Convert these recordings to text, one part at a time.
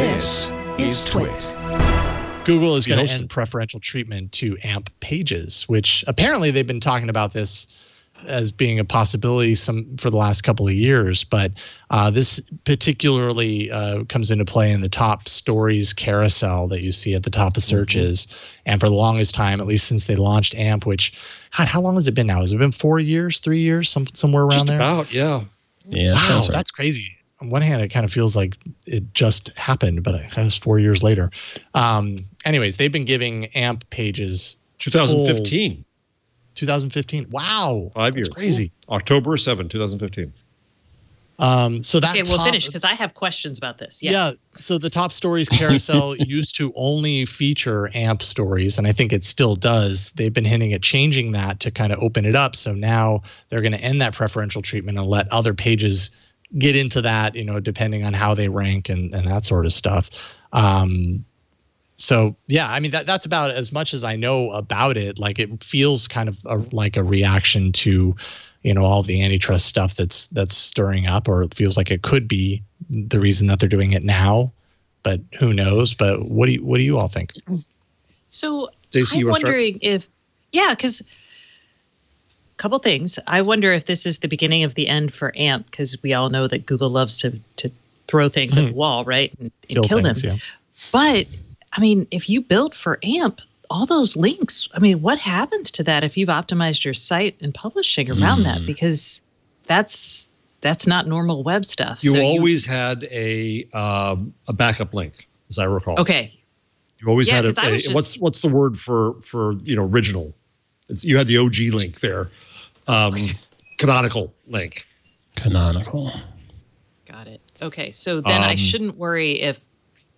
This is TWiT. Google is going to end preferential treatment to AMP pages, which apparently they've been talking about this as being a possibility for the last couple of years. But this particularly comes into play in the top stories carousel that you see at the top of searches. And for the longest time, at least since they launched AMP, which, how long has it been now? Has it been 4 years, 3 years, somewhere around there? Just about, yeah. Yeah, wow, that's crazy. On one hand, it kind of feels like it just happened, but it was 4 years later. Anyways, they've been giving AMP pages 2015. 2015. Wow. 5 years. That's crazy. October 7, 2015. So that okay, we'll finish because I have questions about this. Yeah. So the top stories carousel used to only feature AMP stories, and I think it still does. They've been hinting at changing that to kind of open it up. So now they're going to end that preferential treatment and let other pages get into that, depending on how they rank and that sort of stuff. So yeah, I mean that's about as much as I know about it. Like it feels kind of like a reaction to, all the antitrust stuff that's stirring up, or it feels like it could be the reason that they're doing it now, but who knows? But what do you all think? So Stacey, I'm wondering because a couple things. I wonder if this is the beginning of the end for AMP, because we all know that Google loves to throw things at the wall, right, and kill them. Yeah. But I mean, if you built for AMP, all those links, I mean, what happens to that if you've optimized your site and publishing around that? Because that's not normal web stuff. You always had a backup link, as I recall. Okay. You always had what's the word for original? You had the OG link there. Canonical link. Canonical. Got it. Okay. So then I shouldn't worry if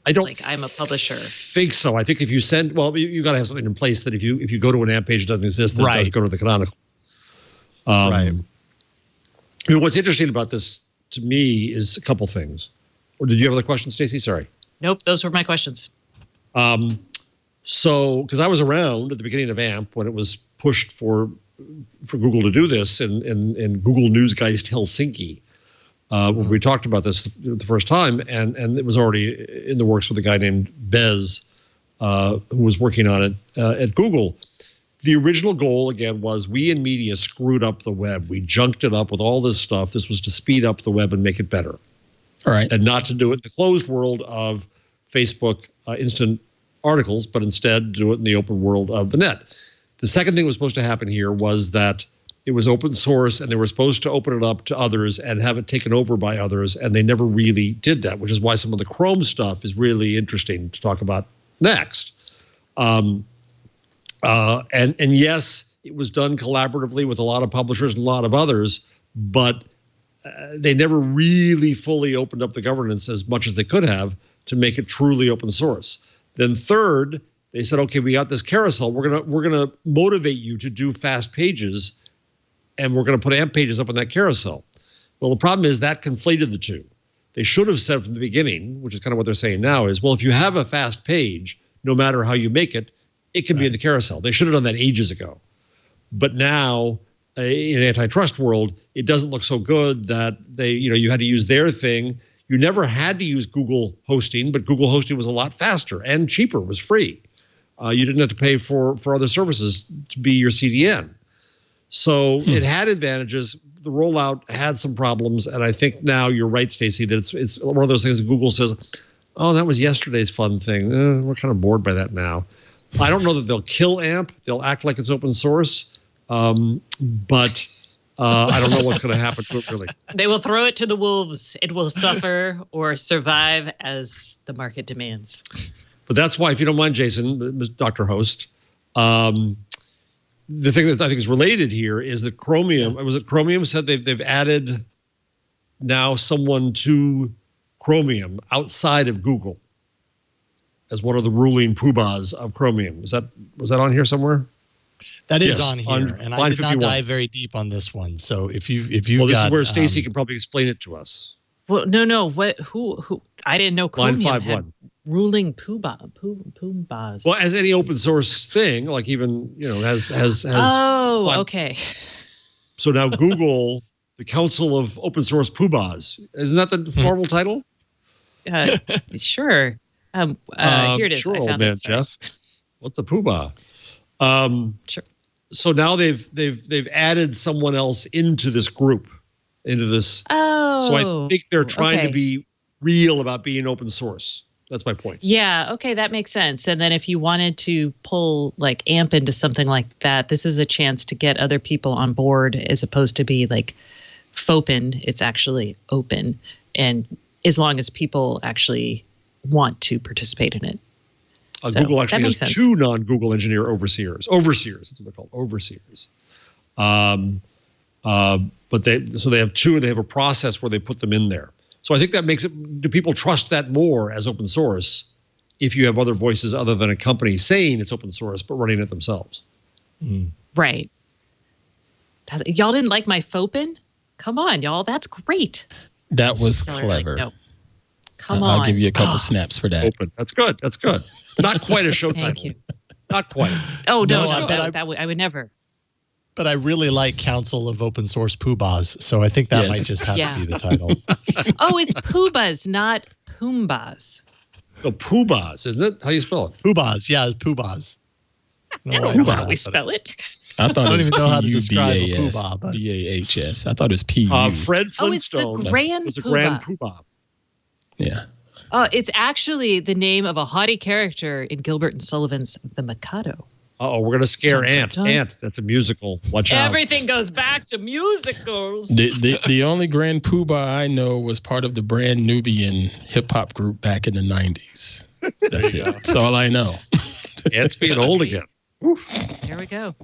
I'm a publisher. Think so. I think if you send, you got to have something in place that if you go to an AMP page that doesn't exist, it does go to the canonical. Right. I mean, what's interesting about this to me is a couple things. Or did you have other questions, Stacey? Sorry. Nope, those were my questions. So, because I was around at the beginning of AMP when it was pushed for Google to do this in Google Newsgeist Helsinki. When we talked about this the first time, and it was already in the works with a guy named Bez, who was working on it at Google. The original goal, again, was we in media screwed up the web. We junked it up with all this stuff. This was to speed up the web and make it better. All right. And not to do it in the closed world of Facebook instant articles, but instead do it in the open world of the net. The second thing that was supposed to happen here was that it was open source, and they were supposed to open it up to others and have it taken over by others, and they never really did that, which is why some of the Chrome stuff is really interesting to talk about next. And yes, it was done collaboratively with a lot of publishers and a lot of others, but they never really fully opened up the governance as much as they could have to make it truly open source. Then third, they said, okay, we got this carousel. We're gonna motivate you to do fast pages, and we're going to put AMP pages up on that carousel. Well, the problem is that conflated the two. They should have said from the beginning, which is kind of what they're saying now, is, well, if you have a fast page, no matter how you make it, it can be in the carousel. They should have done that ages ago. But now, in antitrust world, it doesn't look so good that you had to use their thing. You never had to use Google hosting, but Google hosting was a lot faster and cheaper. It was free. You didn't have to pay for other services to be your CDN. So it had advantages. The rollout had some problems, and I think now you're right, Stacey, that it's one of those things that Google says, "Oh, that was yesterday's fun thing. We're kind of bored by that now." I don't know that they'll kill AMP. They'll act like it's open source, but I don't know what's going to happen to it really. They will throw it to the wolves. It will suffer or survive as the market demands. But that's why, if you don't mind, Jason, Dr. Host. The thing that I think is related here is that Chromium, was it Chromium said they've added now someone to Chromium outside of Google as one of the ruling poobahs of Chromium. Was that on here somewhere? That is on here, and I did not dive very deep on this one. So if you this is where Stacey can probably explain it to us. Well, no. What? Who? I didn't know Chromium had ruling poobahs. Well, as any open source thing, like even has. Oh, okay. So now Google, the Council of Open Source Poobahs, isn't that the formal title? Sure. Here it is. Sure, I old found man it. Sorry. Jeff. What's a poobah? Sure. So now they've added someone else into this group, into this. Oh. So I think they're trying okay. to be real about being open source. That's my point. Yeah. Okay. That makes sense. And then if you wanted to pull like AMP into something like that, this is a chance to get other people on board as opposed to be like FOPEN. It's actually open. And as long as people actually want to participate in it. So Google actually has sense. 2 non-Google engineer overseers. Overseers. That's what they're called. Overseers. But they have 2 and they have a process where they put them in there. So I think that makes it, do people trust that more as open source if you have other voices other than a company saying it's open source but running it themselves? Right. Y'all didn't like my FOPEN? Come on, y'all. That's great. That was Y'all clever. Like, no. Come on. I'll give you a couple snaps for that. Open. That's good. That's good. Not quite a show Thank title. you. Not quite. Oh, no, I would never. But I really like Council of Open Source Poobahs, so I think that might just have to be the title. Oh, it's Poobahs, not Poombahs. No, Poobahs, isn't it? How do you spell it? Poobahs, yeah, it's Poobahs. I don't know how we spell it. I thought I don't it was even know how to describe a P-U-B-A-S, poobah, but B-A-H-S. I thought it was P-U. Fred Oh, it's the Flintstone Grand was a Poobah. Grand Poobah. Yeah. Oh, it's actually the name of a haughty character in Gilbert and Sullivan's The Mikado. Uh-oh, we're going to scare Dun, dun, Ant. dun. Ant, that's a musical. Watch out. Everything goes back to musicals. The only Grand Poobah I know was part of the brand Nubian hip-hop group back in the 90s. That's it. That's all I know. Ant's being old again. There we go.